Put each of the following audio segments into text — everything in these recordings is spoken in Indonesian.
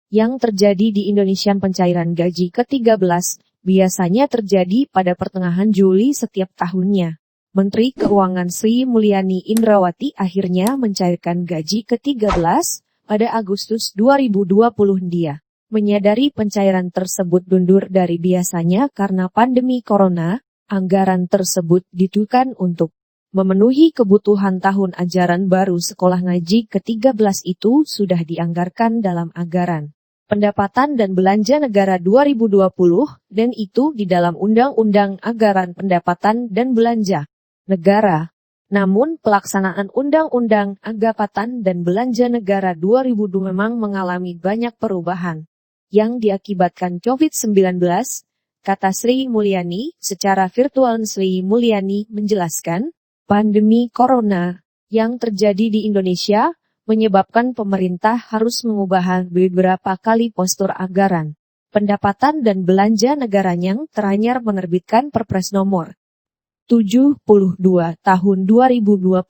yang terjadi di Indonesia. Pencairan gaji ke-13 biasanya terjadi pada pertengahan Juli setiap tahunnya. Menteri Keuangan Sri Mulyani Indrawati akhirnya mencairkan gaji ke-13 pada Agustus 2020. Dia menyadari pencairan tersebut mundur dari biasanya karena pandemi corona. Anggaran tersebut ditujukan untuk memenuhi kebutuhan tahun ajaran baru. Sekolah ngaji ke-13 itu sudah dianggarkan dalam Anggaran Pendapatan dan Belanja Negara 2020 dan itu di dalam Undang-Undang Anggaran Pendapatan dan Belanja Negara. Namun pelaksanaan Undang-Undang Anggaran dan Belanja Negara 2020 memang mengalami banyak perubahan yang diakibatkan COVID-19, kata Sri Mulyani. Secara virtual Sri Mulyani menjelaskan, pandemi corona yang terjadi di Indonesia menyebabkan pemerintah harus mengubah beberapa kali postur anggaran pendapatan dan belanja negara yang teranyar menerbitkan Perpres nomor 72 tahun 2020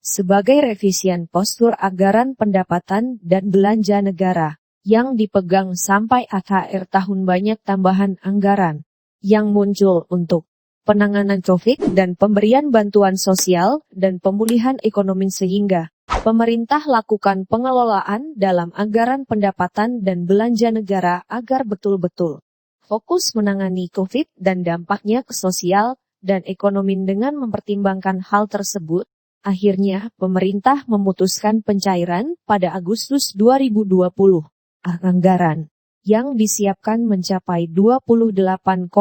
sebagai revisian postur anggaran pendapatan dan belanja negara yang dipegang sampai akhir tahun. Banyak tambahan anggaran yang muncul untuk penanganan COVID dan pemberian bantuan sosial dan pemulihan ekonomi sehingga pemerintah lakukan pengelolaan dalam anggaran pendapatan dan belanja negara agar betul-betul fokus menangani COVID dan dampaknya ke sosial dan ekonomi. Dengan mempertimbangkan hal tersebut, akhirnya pemerintah memutuskan pencairan pada Agustus 2020. Anggaran yang disiapkan mencapai 28,5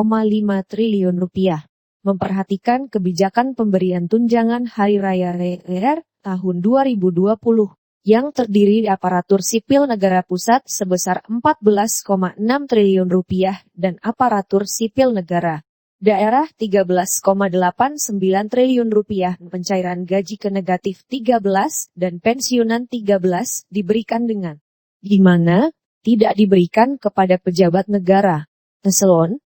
triliun rupiah. Memperhatikan kebijakan pemberian tunjangan Hari Raya RR tahun 2020 yang terdiri aparatur sipil negara pusat sebesar 14,6 triliun rupiah dan aparatur sipil negara daerah 13,89 triliun rupiah. Pencairan gaji ke negatif 13 dan pensiunan 13 diberikan dengan di mana tidak diberikan kepada pejabat negara eselon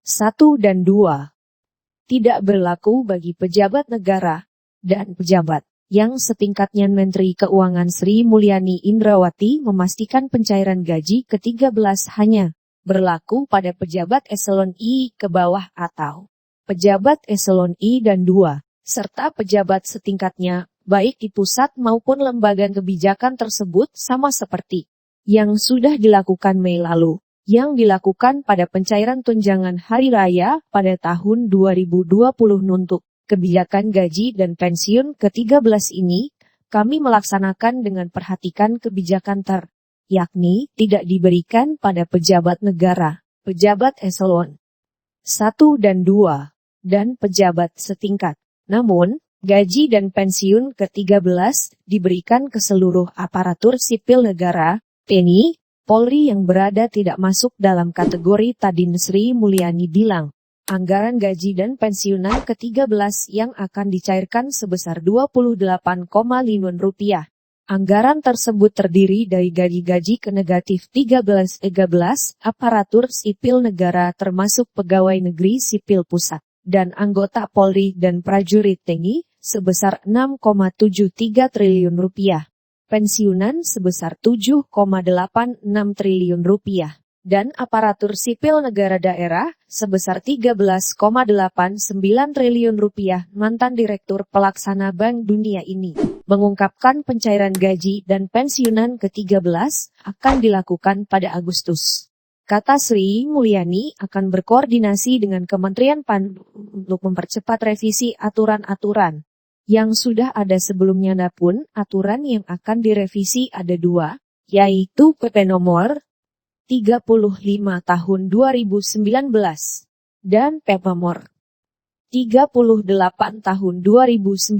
1 dan 2. Tidak berlaku bagi pejabat negara dan pejabat yang setingkatnya. Menteri Keuangan Sri Mulyani Indrawati memastikan pencairan gaji ke-13 hanya berlaku pada pejabat eselon I ke bawah atau pejabat eselon I dan 2, serta pejabat setingkatnya, baik di pusat maupun lembaga. Kebijakan tersebut sama seperti yang sudah dilakukan Mei lalu, yang dilakukan pada pencairan tunjangan Hari Raya pada tahun 2020. Untuk kebijakan gaji dan pensiun ke-13 ini, kami melaksanakan dengan perhatikan kebijakan yakni tidak diberikan pada pejabat negara, pejabat eselon 1 dan 2, dan pejabat setingkat. Namun, gaji dan pensiun ke-13 diberikan ke seluruh aparatur sipil negara, TNI, Polri yang berada tidak masuk dalam kategori tadi. Sri Mulyani bilang, anggaran gaji dan pensiunan ke-13 yang akan dicairkan sebesar 28,5 rupiah. Anggaran tersebut terdiri dari gaji ke negatif 13 aparatur sipil negara termasuk pegawai negeri sipil pusat dan anggota Polri dan prajurit TNI sebesar 6,73 triliun rupiah. Pensiunan sebesar 7,86 triliun rupiah, dan aparatur sipil negara daerah sebesar 13,89 triliun rupiah. Mantan Direktur Pelaksana Bank Dunia ini mengungkapkan pencairan gaji dan pensiunan ke-13 akan dilakukan pada Agustus. Kata Sri Mulyani akan berkoordinasi dengan Kementerian PAN untuk mempercepat revisi aturan-aturan yang sudah ada sebelumnya. Adapun aturan yang akan direvisi ada 2, yaitu PP nomor 35 tahun 2019 dan PP nomor 38 tahun 2019.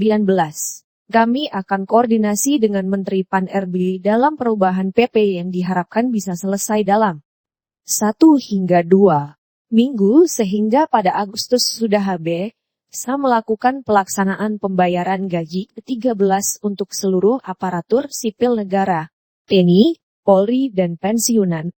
Kami akan koordinasi dengan Menteri PAN RB dalam perubahan PP yang diharapkan bisa selesai dalam 1 hingga 2 minggu sehingga pada Agustus sudah bisa melakukan pelaksanaan pembayaran gaji ke-13 untuk seluruh aparatur sipil negara, TNI, Polri dan pensiunan.